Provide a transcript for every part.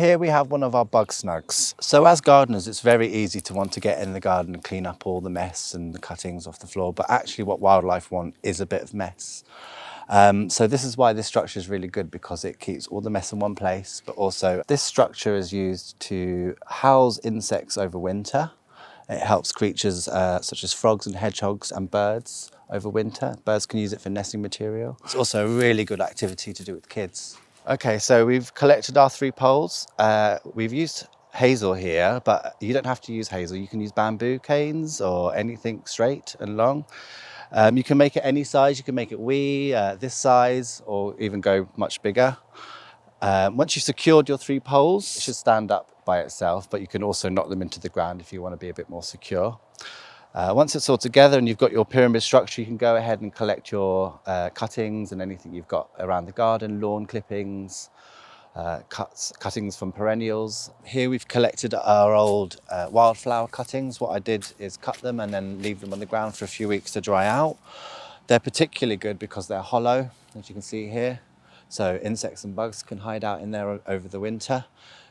Here we have one of our Bug Snugs. So as gardeners, it's very easy to want to get in the garden and clean up all the mess and the cuttings off the floor, but actually what wildlife want is a bit of mess. So this is why this structure is really good, because it keeps all the mess in one place, but also this structure is used to house insects over winter. It helps creatures such as frogs and hedgehogs and birds over winter. Birds can use it for nesting material. It's also a really good activity to do with kids. Okay, so we've collected our 3 poles. We've used hazel here, but you don't have to use hazel. You can use bamboo canes or anything straight and long. You can make it any size. You can make it wee, this size, or even go much bigger. Once you've secured your 3 poles, it should stand up by itself, but you can also knock them into the ground if you want to be a bit more secure. Once it's all together and you've got your pyramid structure, you can go ahead and collect your cuttings and anything you've got around the garden, lawn clippings, cuttings from perennials. Here we've collected our old wildflower cuttings. What I did is cut them and then leave them on the ground for a few weeks to dry out. They're particularly good because they're hollow, as you can see here. So insects and bugs can hide out in there over the winter.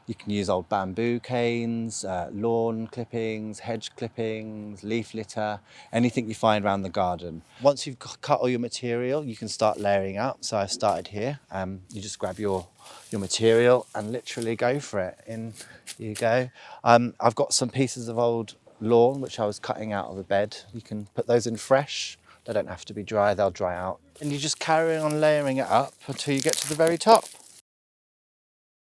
You can use old bamboo canes, lawn clippings, hedge clippings, leaf litter, anything you find around the garden. Once you've cut all your material, you can start layering up. So I've started here. You just grab your material and literally go for it. In you go. I've got some pieces of old lawn which I was cutting out of a bed. You can put those in fresh. They don't have to be dry, they'll dry out. And you just carry on layering it up until you get to the very top.